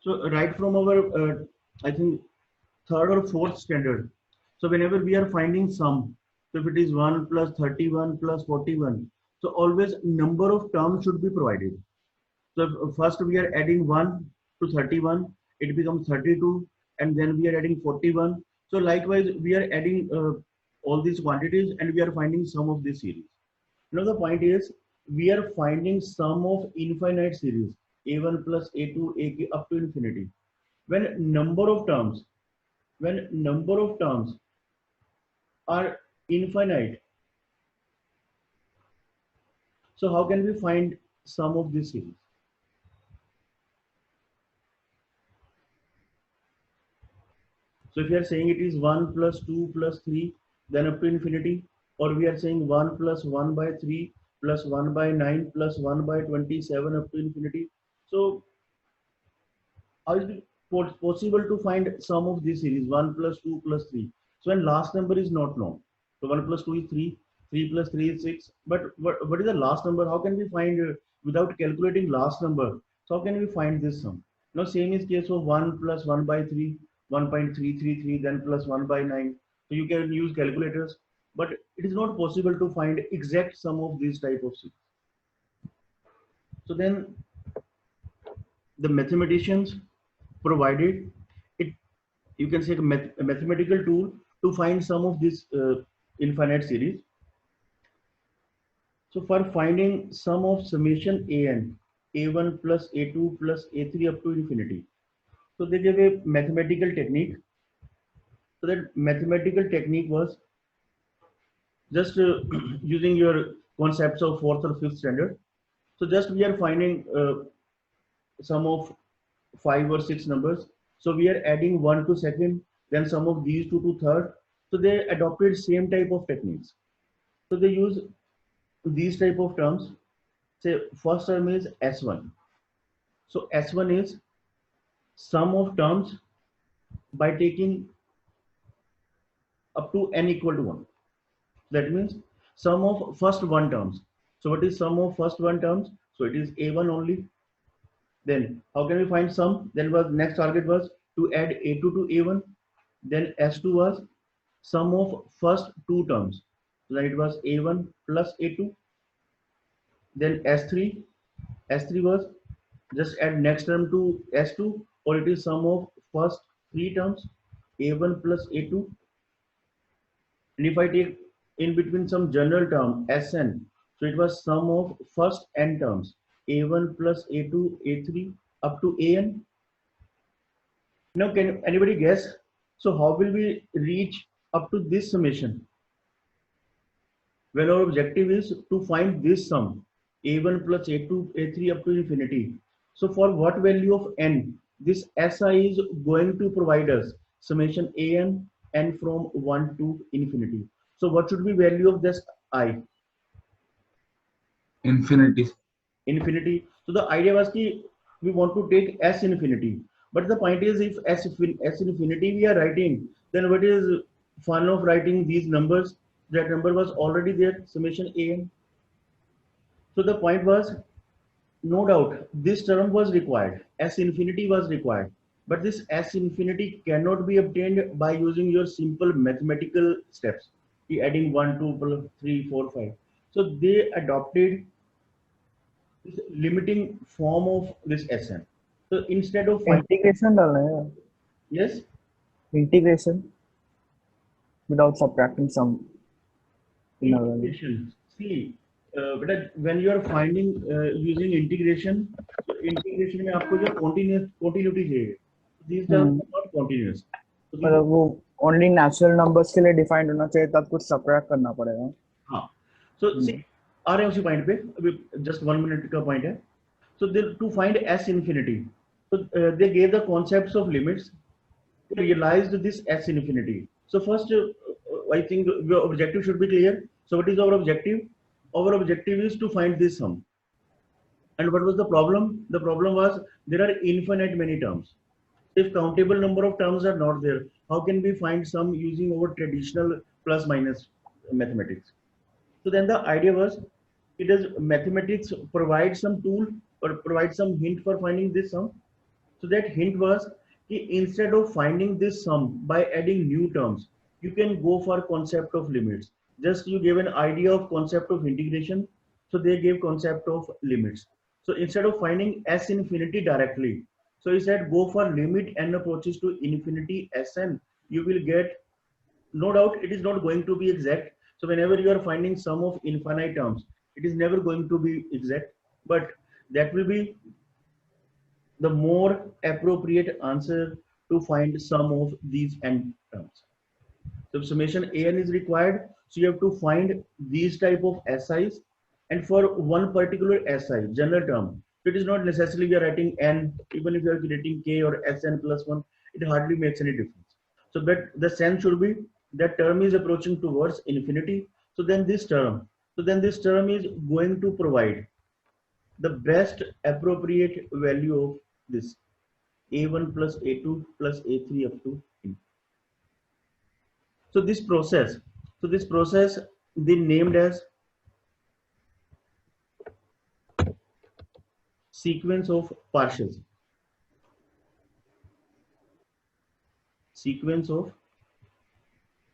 So right from our, I think, third or fourth standard. So whenever we are finding sum, so if it is 1 plus 31 plus 41, so always number of terms should be provided. So first we are adding 1 to 31, it becomes 32, and then we are adding 41. So likewise, we are adding all these quantities and we are finding sum of this series. Now the point is, we are finding sum of infinite series, a1 plus a2, ak up to infinity. When number of terms, when number of terms are infinite, so how can we find sum of this series? So if we are saying it is 1 plus 2 plus 3, then up to infinity, or we are saying 1 plus 1 by 3 plus 1 by 9 plus 1 by 27 up to infinity. So how is it possible to find sum of this series 1 plus 2 plus 3? So when last number is not known, so 1 plus 2 is 3, 3 plus 3 is 6. But what is the last number? How can we find without calculating last number? So how can we find this sum? Now same is case of 1 plus 1 by 3, 1.333, then plus 1 by 9. So you can use calculators, but it is not possible to find exact sum of this type of series. So then the mathematicians provided it, you can say a mathematical tool to find some of this infinite series. So for finding sum of summation an, a1 plus a2 plus a3 up to infinity, so they gave a mathematical technique. So that mathematical technique was just using your concepts of fourth or fifth standard. So just we are finding sum of 5 or 6 numbers. So we are adding 1 to second, then some of these two to third. So they adopted same type of techniques. So they use these type of terms. Say first term is S1. So S1 is sum of terms by taking up to n equal to 1. That means sum of first one terms. So what is sum of first one terms? So it is A1 only. Then how can we find sum? Then was next target was to add A2 to A1. Then S2 was sum of first two terms. So then it was A1 plus A2. Then S3 was just add next term to S2, or it is sum of first three terms, A1 plus A2. And if I take in between some general term Sn, so it was sum of first n terms, A1 plus A2, A3 up to An. Now can anybody guess? So how will we reach up to this summation? Well, our objective is to find this sum, A1 plus A2, A3 up to infinity. So for what value of n, this SI is going to provide us summation n from 1 to infinity. So what should be value of this I? Infinity. Infinity. So the idea was that we want to take S infinity. But the point is, if S infinity we are writing, then what is fun of writing these numbers? That number was already there, summation an. So the point was, no doubt, this term was required. S infinity was required. But this S infinity cannot be obtained by using your simple mathematical steps. Adding 1, 2, 3, 4, 5. So they adopted this limiting form of this Sn. So instead of finding, integration डालना है यार, yes, integration without subtracting some in a value. integration. See, but when you are finding using integration, so integration में आपको जो continuity चाहिए. These terms are not continuous. So these, मतलब वो only natural numbers के लिए defined होना चाहिए, तब कुछ subtract करना पड़ेगा. हाँ. So see, आ रहे हैं उसी पॉइंट पे, अभी just 1 minute का पॉइंट है. So they, to find S infinity, so they gave the concepts of limits, realized this S infinity. So first, I think your objective should be clear. So what is our objective? Our objective is to find this sum. And what was the problem? The problem was there are infinite many terms. If countable number of terms are not there, how can we find sum using our traditional plus minus mathematics? So then the idea was, it is mathematics provide some tool or provide some hint for finding this sum. So that hint was कि instead of finding this sum by adding new terms, you can go for concept of limits. Just you gave an idea of concept of integration, so they gave concept of limits. So instead of finding s infinity directly, so he said go for limit n approaches to infinity Sn. You will get, no doubt it is not going to be exact. So whenever you are finding sum of infinite terms, it is never going to be exact, but that will be the more appropriate answer to find sum of these n terms. So if summation an is required, so you have to find these type of SIs, and for one particular SI, general term, so it is not necessarily we are writing n, even if you are creating k or Sn plus 1, it hardly makes any difference. So but the sense should be that term is approaching towards infinity, so then this term, is going to provide the best appropriate value of this a1 plus a2 plus a3 up to n. So this process they named as sequence of partials. Sequence of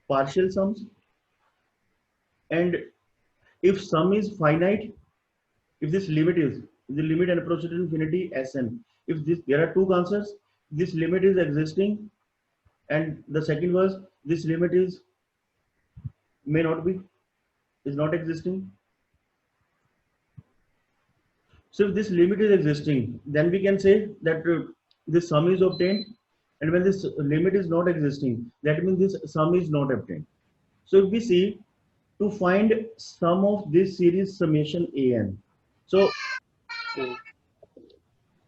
partial sums, and if sum is finite, if this limit is the limit and approach to infinity Sn, if this there are two constants, this limit is existing, and the second was this limit is may not be, is not existing. So if this limit is existing, then we can say that this sum is obtained, and when this limit is not existing, that means this sum is not obtained. So if we see to find sum of this series summation an, so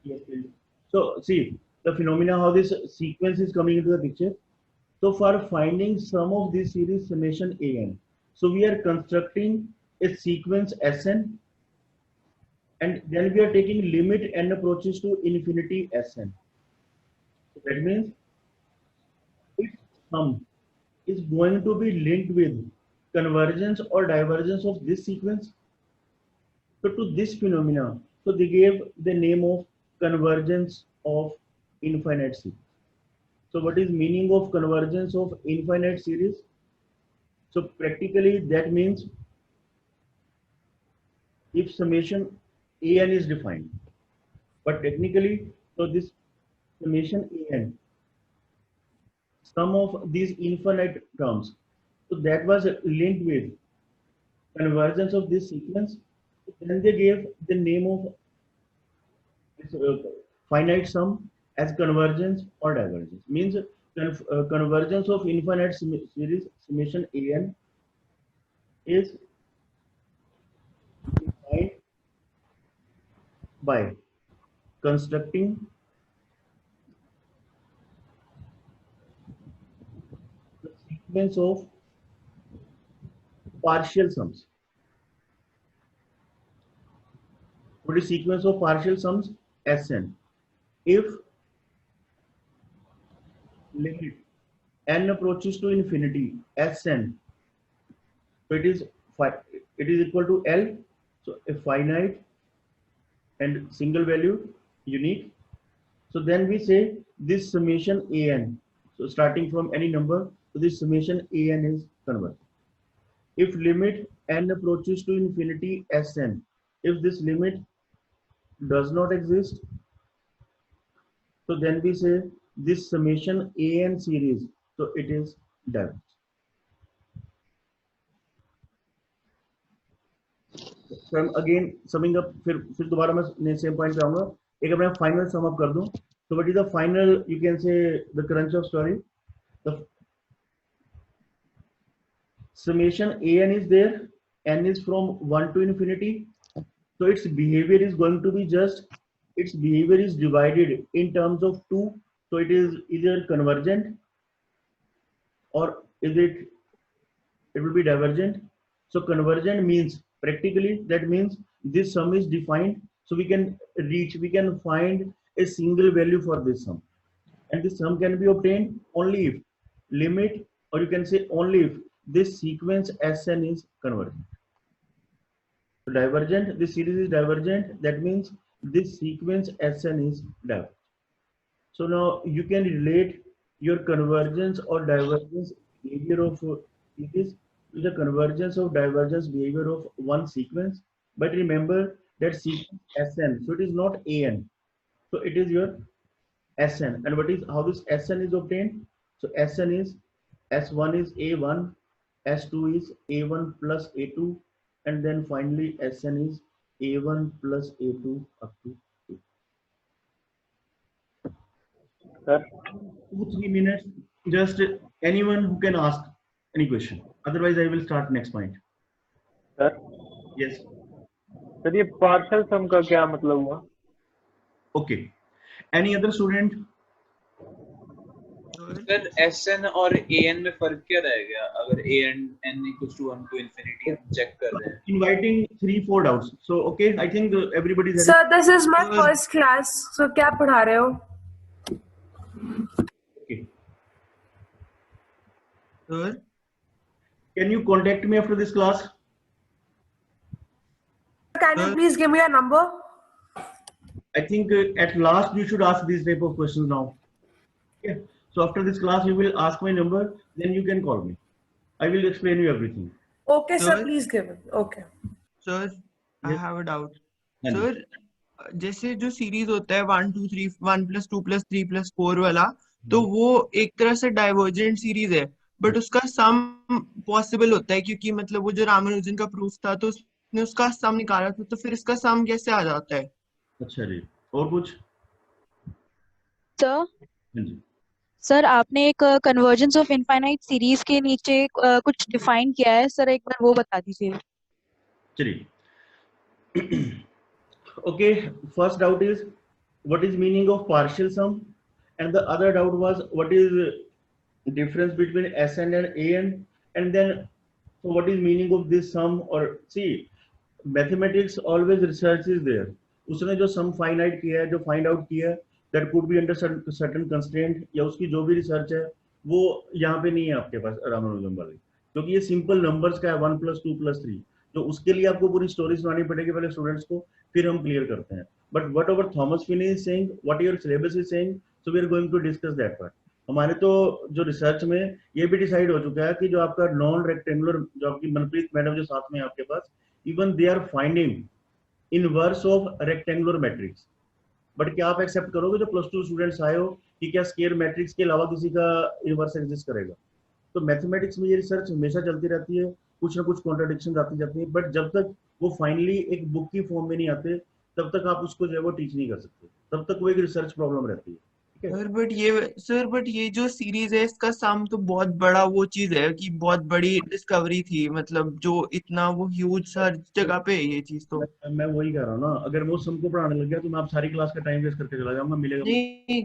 yes, please. So see the phenomena how this sequence is coming into the picture. So for finding sum of this series summation an, so we are constructing a sequence Sn, and then we are taking limit n approaches to infinity Sn. So that means its sum is going to be linked with convergence or divergence of this sequence. So to this phenomena, so they gave the name of convergence of infinite series. So what is meaning of convergence of infinite series? So practically that means if summation an is defined, but technically, so this summation an, sum of these infinite terms, so that was linked with convergence of this sequence. Then they gave the name of this finite sum as convergence or divergence. Means convergence of infinite series summation an is defined by constructing the sequence of partial sums. What is sequence of partial sums? Sn. If limit n approaches to infinity Sn, so it is equal to L. So a finite and single value unique. So then we say this summation an. So starting from any number, so this summation an is convergent. If limit n approaches to infinity Sn, if this limit does not exist, so then we say this summation an series, so it is divergent. So I'm again summing up, फिर दोबारा मैं same point पे आऊंगा. एक अपना final sum up कर दूं. So what is the final, you can say the crunch of story. The summation an is there, n is from 1 to infinity, so its behavior is going to be just, its behavior is divided in terms of 2, so it is either convergent or is it will be divergent. So convergent means practically that means this sum is defined, so we can find a single value for this sum, and this sum can be obtained only if limit, or you can say only if this sequence Sn is convergent. So divergent, this series is divergent, that means this sequence Sn is divergent. So now you can relate your convergence or divergence behavior of series to the convergence of divergence behavior of one sequence. But remember that sequence Sn, so it is not An. So it is your Sn. And what is how this Sn is obtained? So Sn is S1 is A1, S2 is A1 plus A2, and then finally Sn is A1 plus A2 up to A. Sir, 2-3 minutes. Just anyone who can ask any question. Otherwise, I will start next point. Sir Yes. Sir ये partial सम का क्या मतलब हुआ? Okay. Any other student? Sir SN और AN में फर्क क्या रहेगा अगर AN n equals to 1 to infinity हम चेक कर रहे हैं? Inviting 3-4 doubts. So okay, I think everybody is. Sir, this is my first class. So क्या पढ़ा रहे हो? Okay. Sir, Can you contact me after this class? Can you please give me your number? I think at last you should ask these type of questions now. Okay. So after this class, you will ask my number. Then you can call me. I will explain you everything. Okay, sir, Sir? please give it. Okay. sir, I Yes. have a doubt. हाँ जी. Sir जैसे जो series होता है 1 2 3 1 + 2 + 3 + 4 वाला, तो वो एक तरह से डाइवर्जेंट सीरीज है, बट उसका सम पॉसिबल होता है क्योंकि मतलब वो जो रामानुजन का प्रूफ था तो उसने उसका सम निकाला था, तो फिर इसका सम कैसे आ जाता है? अच्छा जी. और कुछ? सर हाँ जी. सर आपने एक कन्वर्जेंस ऑफ इनफाइनाइट सीरीज के नीचे कुछ डिफाइन किया है सर, एक बार वो बता दीजिए. चलिए. Okay, first doubt is what is meaning of partial sum, and the other doubt was what is difference between Sn and An, and then so what is meaning of this sum? Or see, mathematics always research is there. उसने जो sum finite किया है, जो find out किया है, that could be under certain constraint, या उसकी जो भी research है वो यहाँ पे नहीं है आपके पास रामानुजन वाली, क्योंकि ये simple numbers का है 1 + 2 + 3. तो उसके लिए आपको पूरी स्टोरी सुनानी पड़ेगी पहले स्टूडेंट्स को, फिर हम क्लियर करते हैं. But whatever Thomas Finney is saying, what your syllabus is saying, so we are going to discuss that part. हमारे तो जो रिसर्च में ये भी डिसाइड हो चुका है कि जो आपका नॉन रेक्टेंगुलर, जो आपकी मनप्रीत मैडम जो साथ में है आपके पास, even they are finding inverse of rectangular matrix. But क्या आप एक्सेप्ट करोगे जो +2 स्टूडेंट्स आए हो कि क्या स्केयर मैट्रिक्स के अलावा किसी का इनवर्स एग्जिस्ट करेगा? तो मैथमेटिक्स में ये रिसर्च हमेशा चलती रहती है, कुछ ना कुछ कॉन्ट्राडिक्शन आती जाती है, बट जब तक वो फाइनली एक बुक की फॉर्म में नहीं आते तब तक आप उसको जो है वो टीच नहीं कर सकते, तब तक वो एक रिसर्च प्रॉब्लम रहती है. ठीक है सर बट ये जो सीरीज है इसका सम तो बहुत बड़ा वो चीज है कि बहुत बड़ी डिस्कवरी थी, मतलब जो इतना वो ह्यूज हर जगह पे है ये चीज. तो मैं वही कह रहा हूँ ना, अगर वो सम को पढ़ाने लग गया तो मैं आप सारी क्लास का टाइम वेस्ट करके चला जाऊंगा, मिलेगा नहीं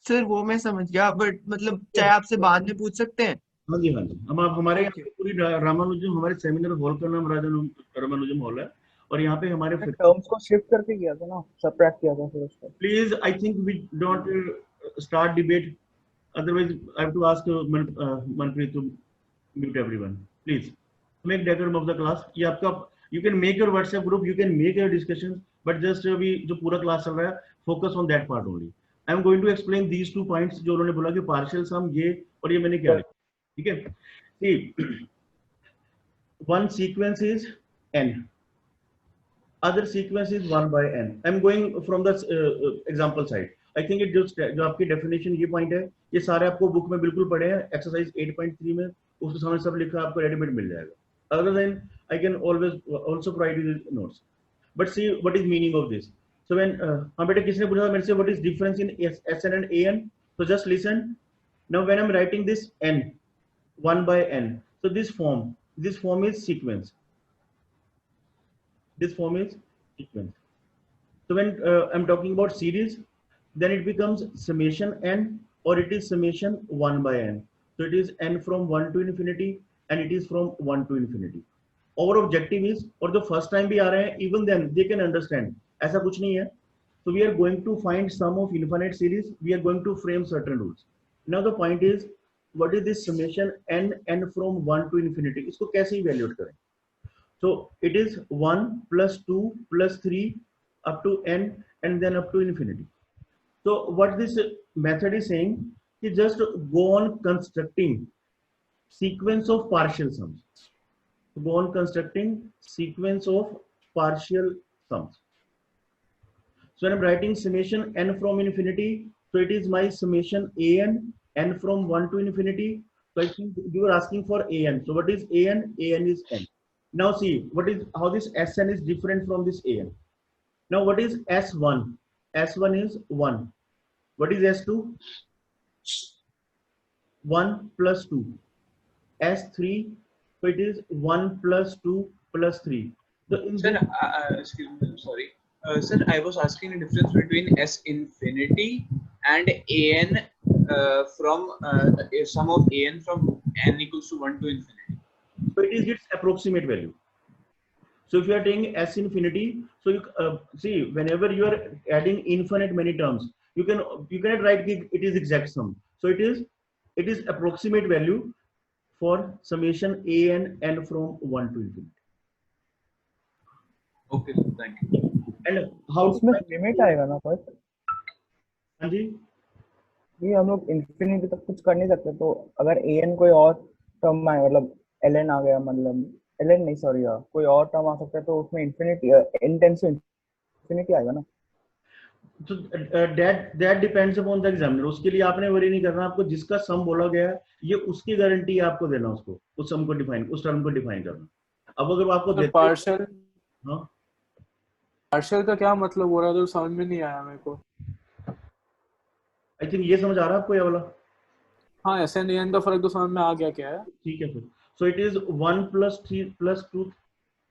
सर वो मैं समझ गया, बट मतलब चाहे आपसे बाद में पूछ सकते हैं. हाँ जी, हाँ जी. हम आप हमारे यहाँ पे पूरी रामानुजम, हमारे सेमिनार हॉल का नाम रामानुजम हॉल है, और यहाँ पे हमारे टर्म्स को शिफ्ट करके किया था ना, सबट्रैक्ट किया था फिर उसको. Please I think we don't start debate, otherwise I have to ask Manpreet to mute everyone please. Make diagram of the class. ये आपका, you can make your WhatsApp group, you can make your discussion, but just अभी जो पूरा class चल रहा है focus on that part only. I am going to explain these 2 points जो उन्होंने बोला कि पार्शियल सम ये और ये मैंने क्या लिखा. ठीक है. See, one sequence is n, other sequence is 1 by n. I'm going from the example side. I think it जो आपकी definition ये point है, ये सारे आपको बुक में बिल्कुल पढ़े हैं, exercise 8.3 में उसके सामने सब लिखा है, आपको रेडीमेड मिल जाएगा. Other than I can always also provide you the notes. But see what is meaning of this. So when हाँ बेटा किसने पूछा मेरे से what is difference in Sn and An? So just listen. Now when I'm writing this n 1 by n, so this form is sequence. This form is sequence. So when I'm talking about series, then it becomes summation n, or it is summation 1 by n. So it is n from 1 to infinity, and it is from 1 to infinity. Our objective is, और the first time भी आ रहे हैं, even then they can understand. ऐसा कुछ नहीं है. So we are going to find sum of infinite series. We are going to frame certain rules. Now the point is, what is this summation n from 1 to infinity? इसको कैसे evaluate करें? So it is 1 + 2 + 3 up to n, and then up to infinity. So what this method is saying is just go on constructing sequence of partial sums. Go on constructing sequence of partial sums. So when I'm writing summation n from infinity, so it is my summation n from 1 to infinity. So I think you are asking for an. So what is an? An is n. Now see what is how this Sn is different from this an. Now what is S1? S1 is 1. What is S2? 1 plus 2. S3, so it is 1 plus 2 plus 3. So in Sir, this, excuse me, I'm sorry. Sir, I was asking the difference between S infinity and an from sum of an from n equals to 1 to infinity. so it is its approximate value. So if you are taking S infinity, so you see whenever you are adding infinite many terms, you cannot write it is exact sum. So it is approximate value for summation n from 1 to infinity. Okay, sir, thank you. And how to इसमें limit आएगा ना पर हाँ जी ये हम लोग infinity तक कुछ कर नहीं सकते तो अगर an कोई और टर्म आए मतलब ln आ गया मतलब ln नहीं सॉरी यार कोई और टर्म आ सकता है तो उसमें infinity n tends to infinity आएगा ना तो that depends upon the examiner. उसके लिए आपने वरी नहीं करना, आपको जिसका सम बोला गया है ये उसकी गारंटी है आपको देना, उसको उस सम को डिफाइन उस टर्म को डिफाइन करना. अब अगर वो आपको देते पार्शियल हाँ पार्शियल का क्या मतलब हो रहा है तो समझ में नहीं आया मेरे को. आई थिंक ये समझ आ रहा है आपको ये वाला. हाँ एस एन एन का फर्क तो समझ में आ गया क्या है. ठीक है फिर. So it is 1 plus 3 plus 2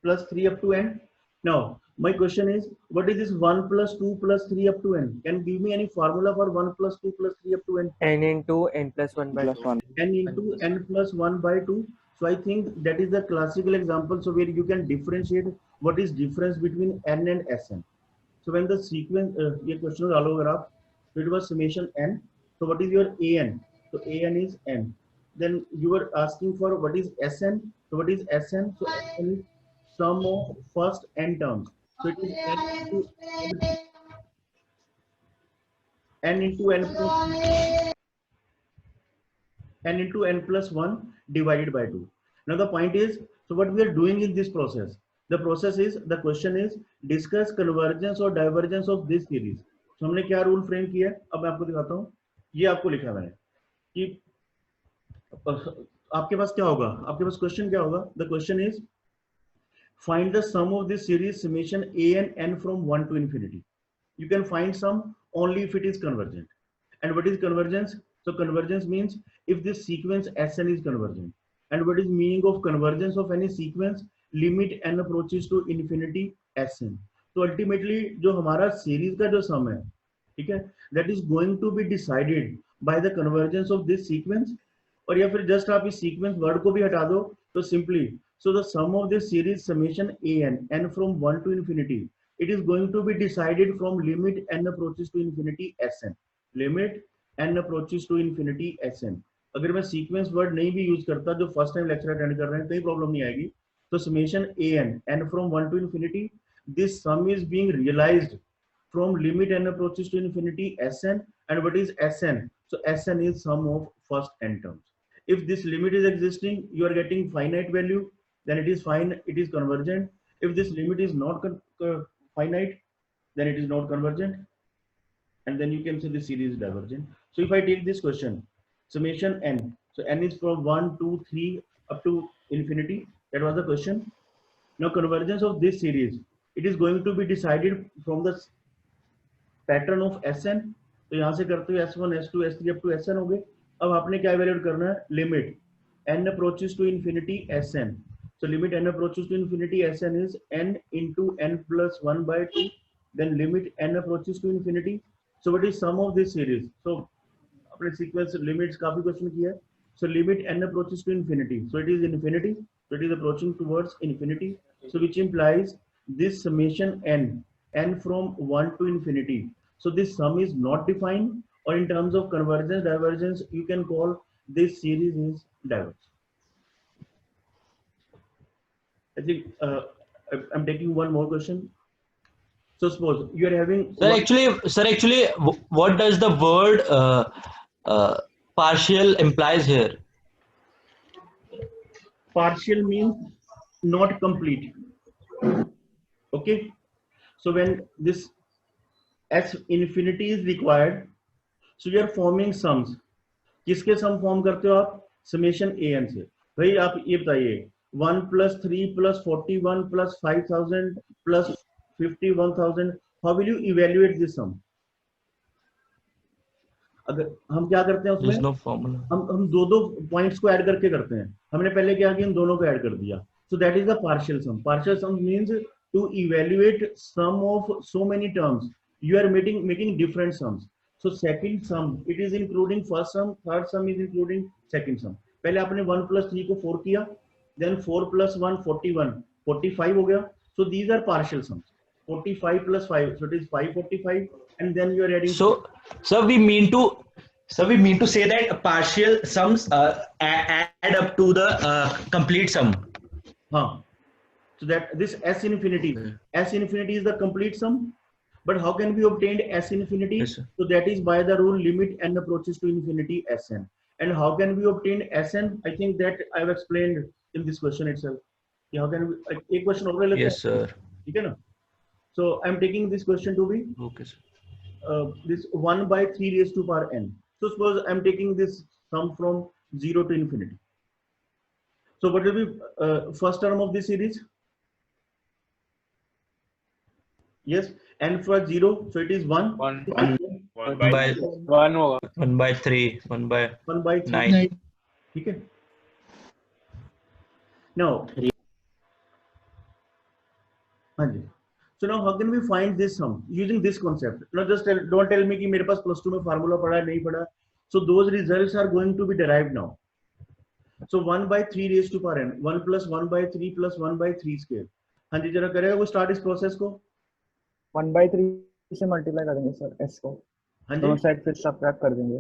plus 3 up to n. Now my question is, what is this 1 plus 2 plus 3 up to n? Can you give me any formula for 1 plus 2 plus 3 up to n? n into n plus 1 by plus 1 n into n plus 1 by 2. So I think that is the classical example, so where you can differentiate what is difference between n and Sn. So when the sequence ये question डालो अगर आप, so it was summation n. So what is your an? So an is n. Then you were asking for what is Sn. So what is Sn? So Sn is sum of first n terms. So it is n into n plus 1 divided by 2. Now the point is, so what we are doing in this process, the question is discuss convergence or divergence of this series. So हमने क्या rule frame किया है, अब मैं आपको दिखाता हूँ. ये आपको लिखा है मैंने कि आपके पास क्या होगा, आपके पास क्वेश्चन क्या होगा. The question is find the sum of this series summation n from 1 to infinity. You can find sum only if it is convergent. And what is convergence? So convergence means if this sequence Sn is convergent. And what is meaning of convergence of any sequence? Limit n approaches to infinity Sn. So ultimately जो हमारा series का जो sum है, ठीक है, that is going to be decided by the convergence of this sequence. और या फिर just आप इस sequence word को भी हटा दो तो simply, so the sum of this series summation n from 1 to infinity, it is going to be decided from limit n approaches to infinity Sn. Limit n approaches to infinity Sn. अगर मैं sequence word नहीं भी use करता, जो first time lecture attend कर रहे हैं, कोई problem नहीं आएगी. तो summation n from 1 to infinity, this sum is being realized from limit n approaches to infinity Sn. And what is Sn? So Sn is sum of first n terms. If this limit is existing, you are getting finite value, then it is fine, it is convergent. If this limit is not finite, then it is not convergent, and then you can say the series is divergent. So if I take this question, summation n, so n is from 1, 2, 3 up to infinity, that was the question. Now convergence of this series, it is going to be decided from the pattern of Sn. तो यहाँ से करते हुए S1, S2, S3 up to Sn हो गए. अब आपने क्या evaluate करना है? Limit n approaches to infinity Sn. So limit n approaches to infinity Sn is n into n plus 1 by 2. Then limit n approaches to infinity. So what is sum of this series? So अपने sequence limits काफी question किया है. So limit n approaches to infinity. So it is infinity. So it is approaching towards infinity. So which implies this summation n from 1 to infinity. So this sum is not defined, or in terms of convergence, divergence, you can call this series is divergent. I think I'm taking one more question. So suppose you are having Sir, actually, what does the word partial implies here? partial means not complete. Okay, so when this s infinity is required, so you are forming sums. किसके some form करते हो आप? Summation A N से. भाई आप ये बताइए 1 + 3 + 41 + 5000 + 51,000, how will you evaluate this sum? अगर हम क्या करते हैं उसमें, no formula. हम दो पॉइंट्स को ऐड करके करते हैं. हमने पहले क्या किया, इन दोनों को ऐड कर दिया. So that is the partial sum. Partial sum means to evaluate sum of so many terms, you are making different sums. So second sum, it is including first sum, third sum is including second sum. पहले आपने 1 + 3 को 4 किया, then 4 + 1 41, 45 हो गया. So these are partial sums. 45 + 5, so it is 545, and then you are adding. So we mean to say that partial sums add up to the complete sum. हाँ. So that this S infinity is the complete sum. But how can we obtain S infinity? Yes, sir. So that is by the rule limit n approaches to infinity Sn. And how can we obtain Sn? I think that I have explained in this question itself. How can we? एक question और लेते हैं. Yes, sir. ठीक है ना? So I am taking this question to be Okay, sir. this 1/3⁻n. So suppose I am taking this sum from 0 to infinity. So what will be first term of this series? Yes, n for 0, so it is 1. 1 1 by 1 होगा. 1/3, 1/9. 1/3. ठीक है. Now, हाँ जी. So now how can we find this sum using this concept? Now just don't tell me कि मेरे पास +2 में formula पढ़ा है, नहीं पढ़ा. So those results are going to be derived now. So 1/3⁻n, 1 + 1/3 + 1/3 square. हाँ जी, जरा करेगा वो स्टार्ट इस प्रोसेस को. 1/3 से मल्टीप्लाई कर देंगे सर s को. हाँ दोनों जी. साइड फिर सब्ट्रैक्ट कर देंगे.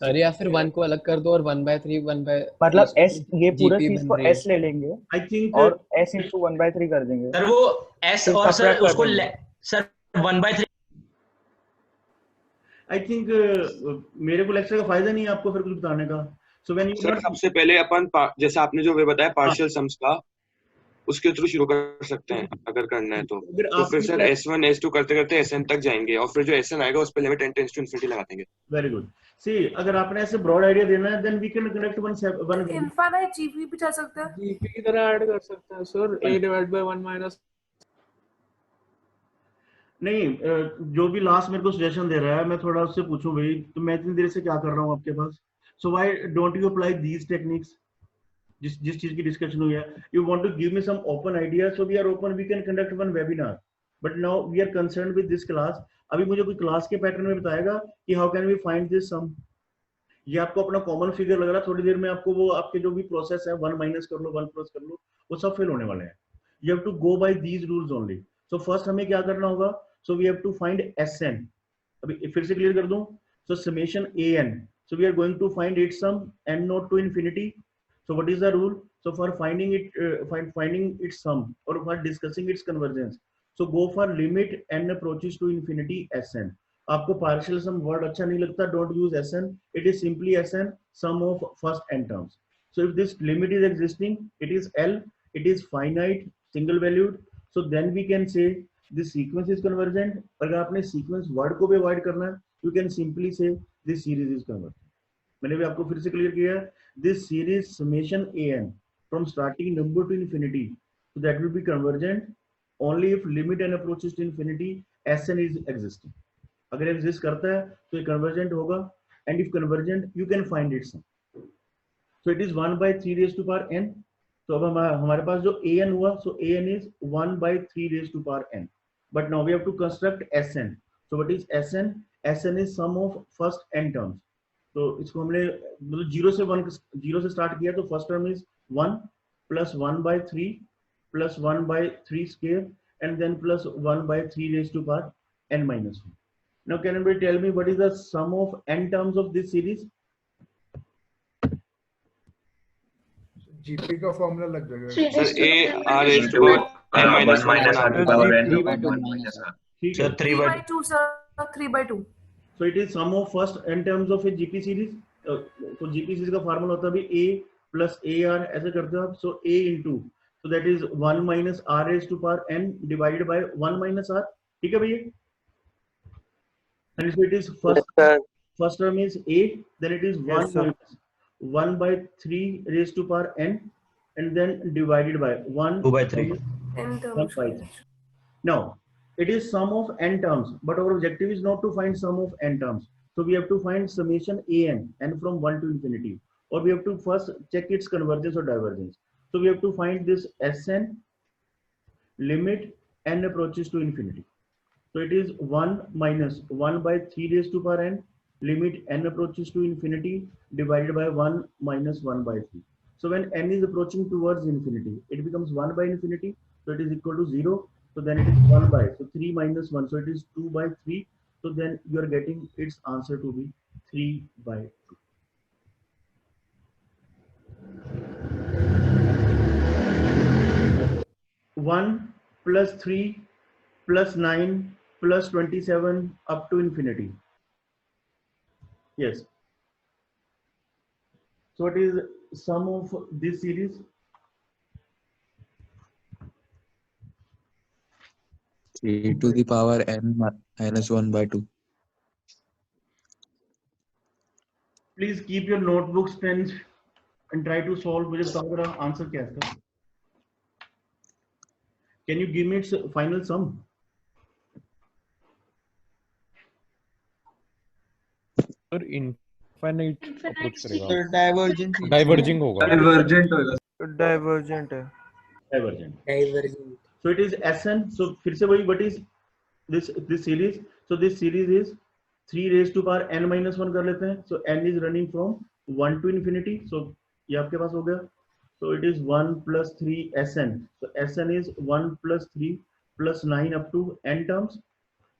सर या फिर 1 को अलग कर दो और 1/3 मतलब s ये पूरा GP चीज बन को रही है. s ले लेंगे I think और s * 1/3 कर देंगे. सर वो s फिर और सर subtract कर उसको देंगे. सर 1/3. I think मेरे को लेक्चर का फायदा नहीं है आपको फिर कुछ बताने का. So when you सर सबसे पहले अपन जैसे आपने जो वे बताया पार्शियल सम्स का, उसके थ्रू शुरू कर सकते हैं अगर करना है तो फिर सर S1 S2 करते करते Sn तक जाएंगे और फिर जो Sn आएगा उस पे limit n tends to infinity लगा देंगे. Very good. सी अगर आपने ऐसे ब्रॉड आइडिया देना है then we can connect one infinite GP भी चल सकता है. जीपी की तरह ऐड कर सकते हैं सर. a/1 - नहीं. जो भी लास्ट मेरे को सजेशन दे रहा है मैं थोड़ा उससे पूछूं भाई, तो मैं इतनी देर से क्या कर रहा हूं आपके पास. So why don't you apply these techniques? जिस चीज की डिस्कशन हुई है, you want to give me some open idea, so we are open, we can conduct one webinar. But now we are concerned with this class. अभी मुझे कोई class के pattern में बताएगा कि how can we find this sum. ये आपको अपना कॉमन फिगर लग रहा है, थोड़ी देर में आपको वो आपके जो भी प्रोसेस है 1 माइनस कर लो 1 प्लस कर लो, वो सब फेल होने वाले हैं. You have to go by these rules only. So first हमें क्या करना होगा, so we have to find Sn. अभी फिर से क्लियर कर दूं. So summation An, so we are going to find its sum n naught to infinity. So what is the rule? So for finding its sum or for discussing its convergence, so go for limit n approaches to infinity Sn. आपको partial sum word अच्छा नहीं लगता, don't use Sn. It is simply Sn, sum of first n terms. So if this limit is existing, it is L, it is finite, single valued. So then we can say this sequence is convergent. अगर आपने sequence word को भी avoid करना है, you can simply say this series is convergent. मैंने भी आपको फिर से क्लियर किया है. This series summation an from starting number to infinity, so that will be convergent only if limit n approaches to infinity Sn is existing. अगर exist करता है तो ये convergent होगा, and if convergent you can find its sum. So it is 1/3⁻n. तो अब हमारे पास जो an हुआ, so an is 1/3⁻n. But now we have to construct Sn. So what is Sn? Sn is sum of first n terms. तो इसको हमने मतलब 0 से स्टार्ट किया, तो first term is 1 + 1/3 + 1/3 square and then plus 1/3⁻n - 1. Now can anybody tell me what is the sum of n terms of this series? GP का formula लग जाएगा sir a r raised to power n minus 1 minus on r to r. the power n 3 to by 2 1 minus r. ठीक So है. 3 3 by by 2 sir, 3 by 2. So it is sum of first n terms of a GP series. तो GP series का formula होता है भी a plus AR ऐसे करते हो आप. So a into, so that is 1 minus r raised to power n divided by 1 minus r. ठीक है भैया. And so it is first term is a, then it is 1 minus 1 by 3 raised to power n, and then divided by 1 2 by 3. n 1 terms. by 3. Now it is sum of n terms, but our objective is not to find sum of n terms. So we have to find summation n from 1 to infinity, or we have to first check its convergence or divergence. So we have to find this Sn limit n approaches to infinity. So it is 1 minus 1 by 3 raised to power n, limit n approaches to infinity, divided by 1 minus 1 by 3. So when n is approaching towards infinity, it becomes 1 by infinity, so it is equal to 0. So then it is 1 by, so 3 minus 1, so it is 2 by 3. So then you are getting its answer to be 3 by 2. 1 plus 3 plus 9 plus 27 up to infinity. Yes. So what is sum of this series? e to the power n minus 1 by 2. Please keep your notebooks, pens, and try to solve. मुझे बताओ जरा answer क्या है इसका? Can you give me its final sum? Sir infinite approach करेगा, diverging होगा, divergent है. Divergent. So it is Sn. So फिर से वही, what is this series? So this series is 3 raised to power n minus 1 कर लेते हैं. So n is running from 1 to infinity. So ये आपके पास हो गया. So it is 1 plus 3 Sn. So Sn is 1 plus 3 plus 9 up to n terms.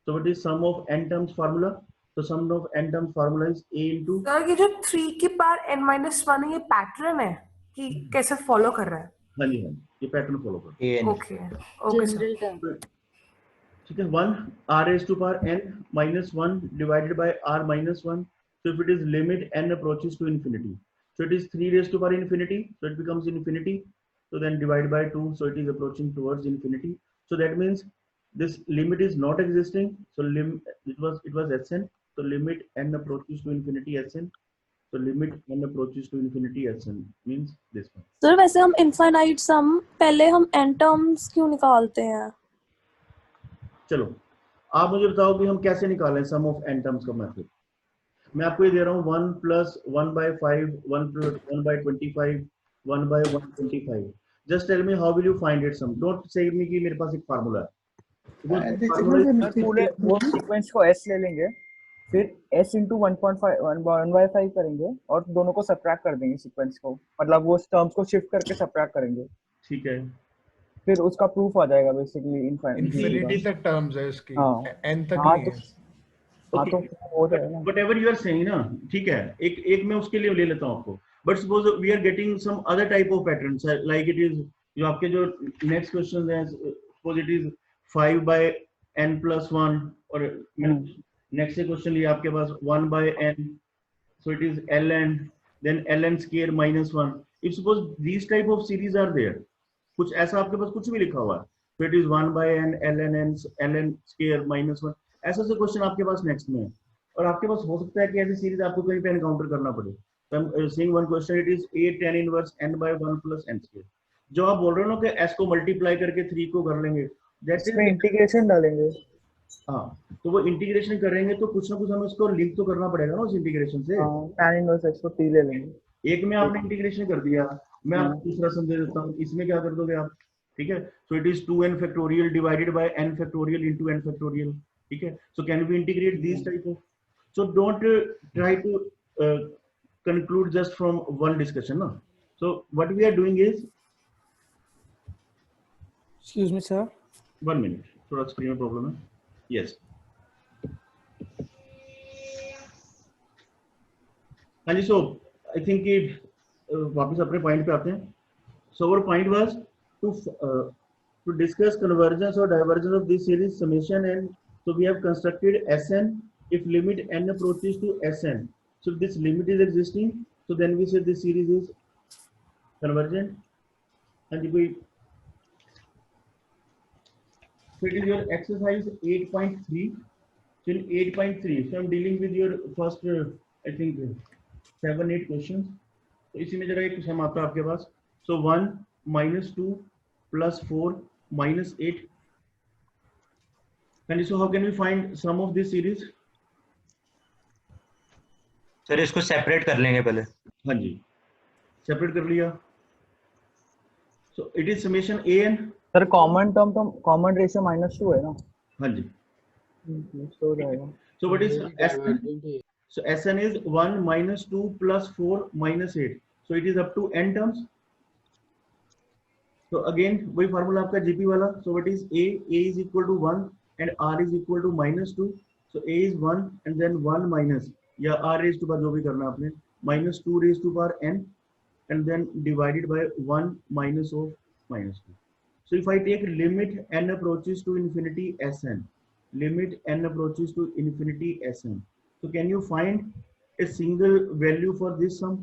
So what is sum of n terms formula? So sum of n terms formula is a into. Sir ये जो 3 की power n minus 1 है, ये pattern है कि कैसे follow कर रहा है? हाँ जी, ये पैटर्न फॉलो कर. Okay okay sir. ठीक है. 1 r raised to power n minus 1 divided by r minus 1. So if it is limit n approaches to infinity, so it is 3 raised to power infinity, so it becomes infinity. So then divide by 2, so it is approaching towards infinity. So that means this limit is not existing. So it was Sn. So limit n approaches to infinity Sn. So limit n approaches to infinity Sn means this one. Sir वैसे हम infinite सम पहले हम n terms क्यों निकालते हैं? चलो आप मुझे बताओ कि हम कैसे निकालें सम ऑफ n टर्म्स का मेथड. मैं आपको ये दे रहा हूँ 1 plus 1 by 5, 1 plus 1 by 25, 1 by 125. Just tell me how will you find its sum. Don't say me कि मेरे पास एक फार्मूला है. पूरे वो सीक्वेंस को s ले लेंगे, फिर s into 1.5 करेंगे और दोनों को सबट्रैक्ट कर देंगे सीक्वेंस को, मतलब वो टर्म्स को शिफ्ट करके सबट्रैक्ट करेंगे. ठीक है. फिर उसका प्रूफ आ जाएगा बेसिकली इन्फिनिटी तक टर्म्स है इसकी, n तक हाँ, नहीं है. हाँ तो हो जाएगा ना. Whatever you are saying ना, ठीक है. एक मैं उसके लिए ले लेता हूँ आपको. But suppose we are getting some other type of patterns, like it is जो आपके जो next question है, suppose it is 5 by n plus 1, और next question लिया आपके पास 1 by n, so it is ln, then ln square minus 1. If suppose these type of series are there, कुछ ऐसा आपके पास कुछ भी लिखा हुआ है, so it is 1 by n ln square minus 1, ऐसा से क्वेश्चन आपके पास नेक्स्ट में है. और आपके पास हो सकता है कि ऐसी सीरीज आपको कहीं पे एनकाउंटर करना पड़े. So I'm seeing one question, it is a tan inverse n by 1 plus n square. जो आप बोल रहे हो ना कि s को मल्टीप्लाई करके 3 को कर लेंगे, दैट इज इंटीग्रेशन डालेंगे. हाँ, तो वो इंटीग्रेशन करेंगे तो कुछ ना कुछ हमें उसको लिंक तो करना पड़ेगा ना उस इंटीग्रेशन से. tan inverse x को t ले लेंगे. एक में आपने इंटीग्रेशन कर दिया, मैं आपको दूसरा समझा देता हूँ. इसमें क्या कर दोगे आप? ठीक है. So it is 2n factorial divided by n factorial into n factorial. ठीक है. So can we integrate this type of. So don't try to conclude just from one discussion, no? So what we are doing is, excuse me sir, 1 minute, थोड़ा screen में problem है. Yes. हाँ जी. So I think कि वापस अपने point पे आते हैं. So our point was to to discuss convergence or divergence of this series summation n. So we have constructed Sn if limit n approaches to Sn. So if this limit is existing, so then we say this series is convergent. And if we, so it is your exercise 8.3 till 8.3. So I'm dealing with your first, I think 7-8 questions. तो इसी में जरा एक सम आता है आपके पास. So 1 minus 2 plus 4 minus 8. And so how can we find sum of this series? Sir इसको separate कर लेंगे पहले. हाँ जी, सेपरेट कर लिया. So it is summation an. Sir common term तो कॉमन रेशियो -2 है ना. हाँ जी. हो जाएगा. So what is Sn? So Sn is 1 minus 2 plus 4 minus 8. So it is up to n terms. So again वही फार्मूला आपका GP वाला. So what is A? A is equal to 1 and R is equal to -2. So A is 1 and then 1 minus या R raised to power जो भी करना आपने -2 raised to power n and then divided by 1 minus of -2. So if I take limit n approaches to infinity Sn, limit n approaches to infinity Sn. So can you find a single value for this sum?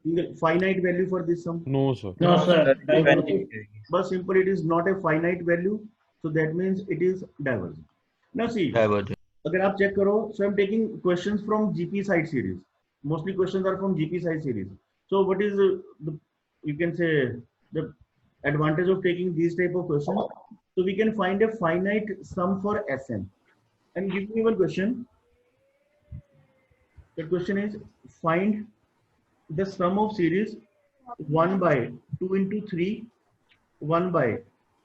Single finite value for this sum? No, sir. No, sir. But simple, it is not a finite value. So that means it is divergent. Now see, Divergent. अगर आप check करो, so I'm taking questions from GP side series. Mostly questions are from GP side series. So what is the you can say the advantage of taking these type of questions? So we can find a finite sum for Sn. And give me one question. The question is find the sum of series 1 by 2 into 3, 1 by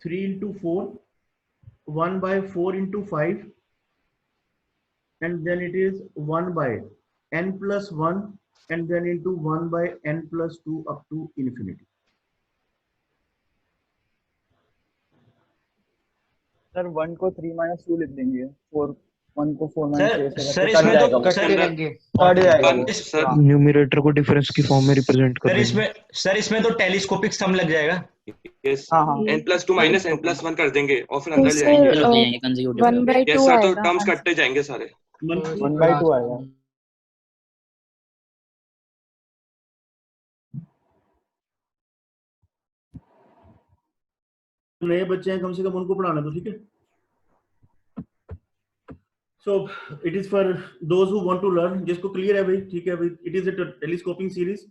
3 into 4, 1 by 4 into 5, and then it is 1 by n plus 1, and then into 1 by n plus 2 up to infinity. Sir 1 को 3 minus 2 लिख देंगे. 4 1 को 4 minus 2 से sir इसमें तो cut जाएगा. Numerator को difference की फॉर्म में रिप्रेजेंट कर देंगे. सर इसमें तो टेलीस्कोपिक सम लग जाएगा. Yes, n plus 2 minus n plus 1 कर देंगे और फिर अंदर जाएंगे. 1/2 yes sir, तो आएगा. टर्म्स कटते जाएंगे सारे. 1/2 आएगा. नए बच्चे हैं, कम से कम उनको पढ़ाना तो ठीक है. So it is for those who want to learn. जिसको clear है भाई, ठीक है भाई. It is a telescoping series.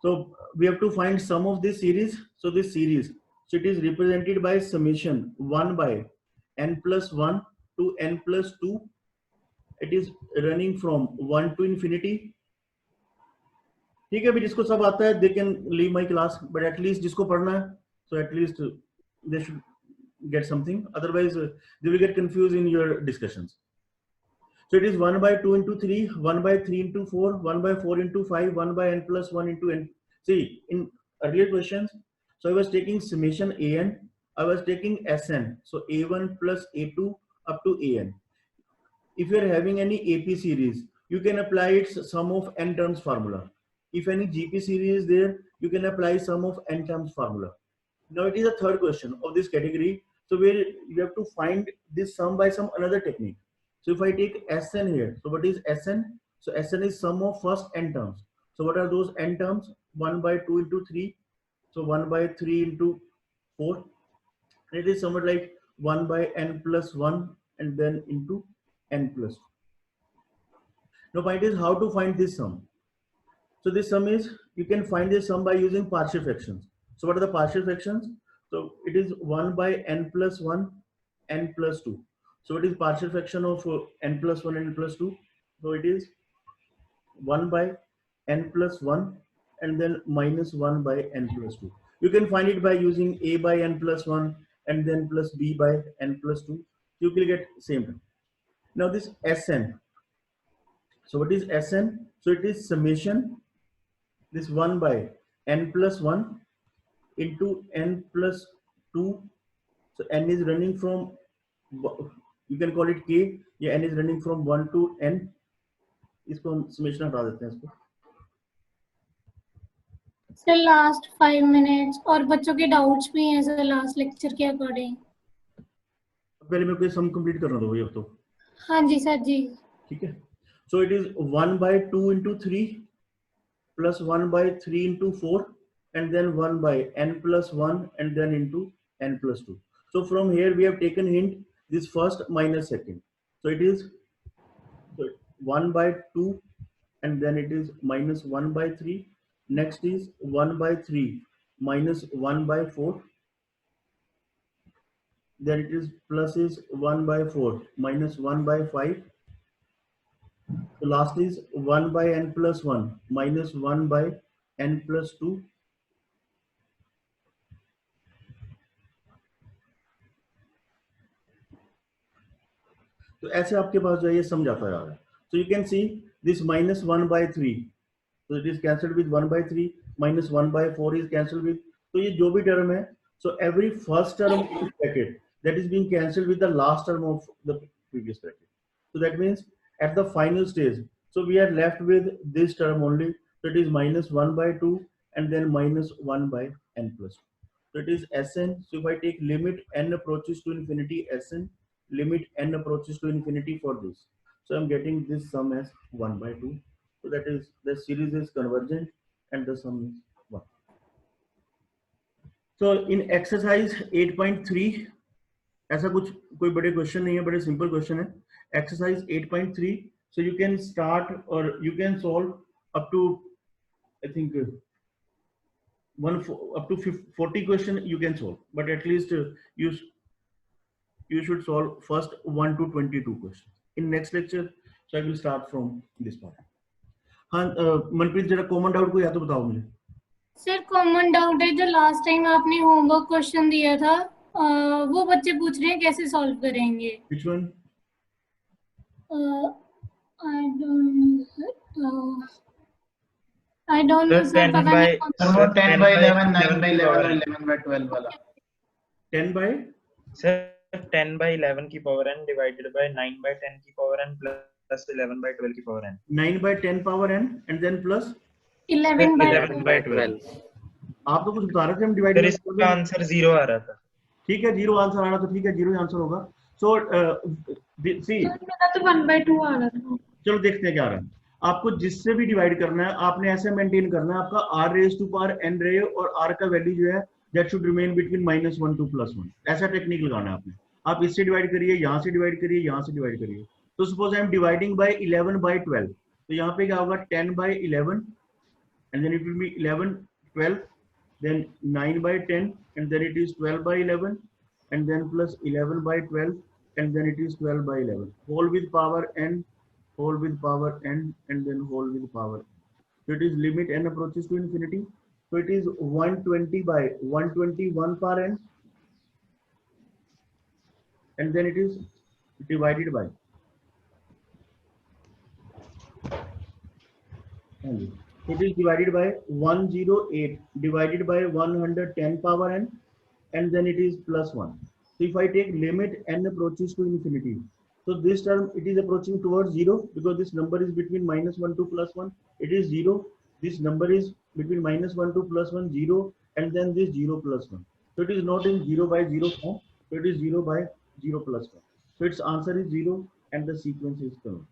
So we have to find sum of this series. So this series, so it is represented by summation 1 by n plus 1 to n plus 2. It is running from 1 to infinity. ठीक है भाई, जिसको सब आता है they can leave my class, but at least जिसको पढ़ना है, so at least they should get something. Otherwise they will get confused in your discussions. So it is 1 by 2 into 3, 1 by 3 into 4, 1 by 4 into 5, 1 by n plus 1 into n. See, in earlier questions, so I was taking summation an, I was taking Sn, so a1 plus a2 up to an. If you are having any AP series, you can apply its sum of n terms formula. If any GP series is there, you can apply sum of n terms formula. Now it is a third question of this category, so where you have to find this sum by some another technique. So if I take Sn here, so what is Sn? So Sn is sum of first n terms. So what are those n terms? 1 by 2 into 3, so 1 by 3 into 4. And it is somewhat like 1 by n plus 1 and then into n plus 2. Now point is how to find this sum. So this sum is, you can find this sum by using partial fractions. So what are the partial fractions? So it is 1 by n plus 1, n plus 2. So it is partial fraction of n plus 1 and n plus 2. So it is 1 by n plus 1 and then minus 1 by n plus 2. You can find it by using a by n plus 1 and then plus b by n plus 2. You will get same thing. Now this Sn. So what is Sn? So it is summation this 1 by n plus 1 into n plus 2. So n is running from, you can call it k, yeah, n is running from 1 to n. इसको हम summation हटा देते हैं इसको. Sir last 5 minutes और बच्चों के doubts भी हैं सर लास्ट लेक्चर के अकॉर्डिंग। पहले मेरे को सम कंप्लीट करना दो भैया अब तो। हाँ जी सर जी। ठीक है, so it is 1/2 into 3 plus 1/3 into 4 and then 1/n+1 and then into n+2. So from here we have taken hint this first minus second. So it is 1/2 and then it is minus 1/3. Next is 1/3 minus 1/4. Then it is plus is 1/4 minus 1/5. The last is 1/n+1 minus 1/n+2. तो ऐसे आपके पास जो है ये सम जाता जा रहा है. So you can see this minus 1/3. So it is cancelled with 1/3 minus 1/4 is cancelled with. तो ये जो भी term है, so every first term of this bracket that is being cancelled with the last term of the previous bracket. So that means at the final stage, so we are left with this term only. So it is minus 1/2 and then minus 1/n+2. So it is Sn. So if I take limit n approaches to infinity Sn, limit n approaches to infinity for this. So I'm getting this sum as 1/2. So that is the series is convergent and the sum is 1. So in exercise 8.3 ऐसा कुछ कोई बड़े question नहीं है, बड़े simple question है. Exercise 8.3. So you can start or you can solve up to I think up to 40 question you can solve, but at least you should solve first 1 to 22 questions. In next lecture, so I will start from this part. हाँ मनप्रीत जरा common doubt को या तो बताओ मुझे. Sir common doubt है जो last time आपने होमवर्क क्वेश्चन दिया था वो बच्चे पूछ रहे हैं कैसे सॉल्व करेंगे. Which one? I don't know sir. 10 by 11, 9 by 11 और 11 by 12 वाला. 10 by सर 10 by 11 की power n divided by 9 by 10 की पावर n plus 11 by 12 की power n. 9 by 10 power n and then plus 11 by 12. आप तो कुछ बता रहे थे हम डिवाइड. सर इसका आंसर 0 आ रहा था. ठीक है 0 आंसर आ रहा तो ठीक है 0 आंसर होगा. सो सी मेरा तो 1/2 आ रहा था. चलो देखते हैं क्या आ रहा है. आपको जिससे भी डिवाइड करना है आपने ऐसे मेंटेन करना है. आपका r raise to power n रहे और r का वैल्यू जो है that should remain between -1 to +1. ऐसा टेक्निक लगाना है आपने. आप इससे डिवाइड करिए, यहाँ से डिवाइड करिए, यहाँ से डिवाइड करिए. तो suppose I am dividing by 11/12. तो यहाँ पे क्या होगा 10/11 and then it will be 11/12, then 9/10 and then it is 12/11 and then plus 11/12 and then it is 12/11 whole with power n, whole with power n and then whole with power. So it is limit n approaches to infinity. So it is 120 by 121 power n and then it is divided by it is divided by 108 divided by 110 power n and then it is plus 1. So if I take limit n approaches to infinity, so this term it is approaching towards 0 because this number is between -1 to +1. It is 0. This number is between -1 to +1, 0 and then this 0 plus 1. So it is not in 0/0 form. So it is 0/0 plus 1. So its answer is 0 and the sequence is correct.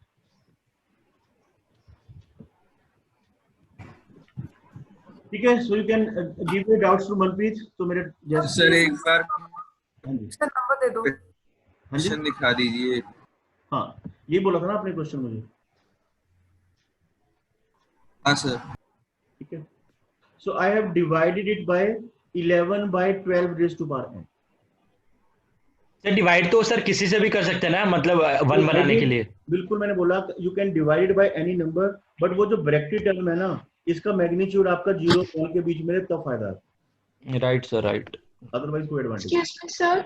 ठीक है. So you can give your doubts to Manpreet. तो मेरे जैसे sir एक बार sir number दे दो. Question दिखा दीजिए. हाँ ये बोला था ना आपने क्वेश्चन मुझे. हाँ सर. ठीक है. So I have divided it by 11/12 raised to power n. Sir divide तो सर किसी से भी कर सकते हैं ना, मतलब 1 बनाने के लिए. बिल्कुल मैंने बोला you can divide it by any number, but वो जो ब्रैकेट टर्म है ना इसका मैग्नीट्यूड आपका 0 और 1 के बीच में तब फायदा है. Right sir right. अदरवाइज कोई एडवांटेज. Excuse me sir.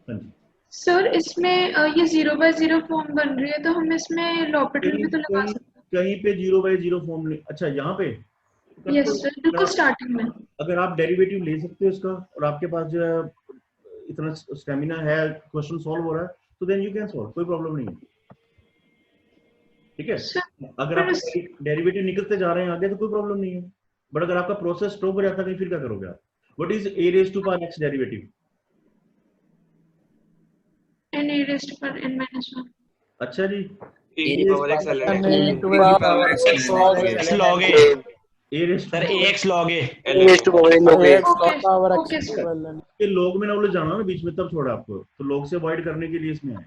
हाँ जी सर इसमें ये 0/0 फॉर्म बन रही है तो हम इसमें लॉपिटल भी तो लगा सकते हैं. कहीं पे 0/0 फॉर्म नहीं. अच्छा यहाँ पे यस सर बिल्कुल स्टार्टिंग में. अगर आप डेरिवेटिव ले सकते हो इसका और आपके पास जो है इतना स्टेमिना है, क्वेश्चन सॉल्व हो रहा है, तो देन यू कैन सॉल्व, कोई प्रॉब्लम नहीं है. ठीक है. अगर आप डेरिवेटिव निकलते जा रहे हैं आगे तो कोई प्रॉब्लम नहीं है. बट अगर आपका प्रोसेस स्टॉप हो जाता है फिर क्या करोगे आप? What is a raised to power x derivative? n a raised to power n minus 1. अच्छा जी, e की power x ln x log a a raised sir ax log a Okay, sir. ये log में ना बोले जाना ना बीच में, तब छोड़ा आपको, तो log से अवॉइड करने के लिए इसमें है।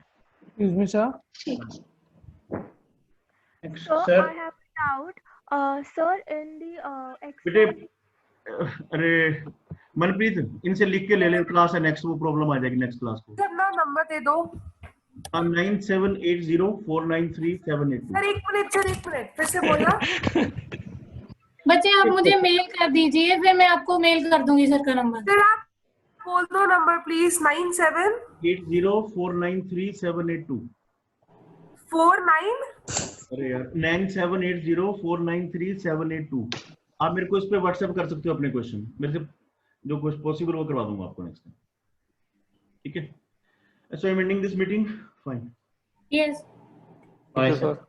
इसमें sir So Sir. I have a doubt. Sir, in the बेटे अरे मनप्रीत, इनसे लिख के ले ले क्लास है नेक्स्ट, वो प्रॉब्लम आ जाएगी नेक्स्ट क्लास को। सर ना नंबर दे दो। 9780493782। सर एक मिनट फिर से बोलना। बच्चे आप मुझे मेल कर दीजिए, फिर मैं आपको मेल कर दूंगी सर का नंबर। सर आप बोल दो नंबर प्लीज। 9780493782। 49 अरे यार 9780493782। आप मेरे को इस पे व्हाट्सएप कर सकते हो अपने क्वेश्चन, मेरे से जो कुछ पॉसिबल वो करवा दूंगा आपको नेक्स्ट टाइम, ठीक है? So I am ending this meeting, fine. Yes bye sir.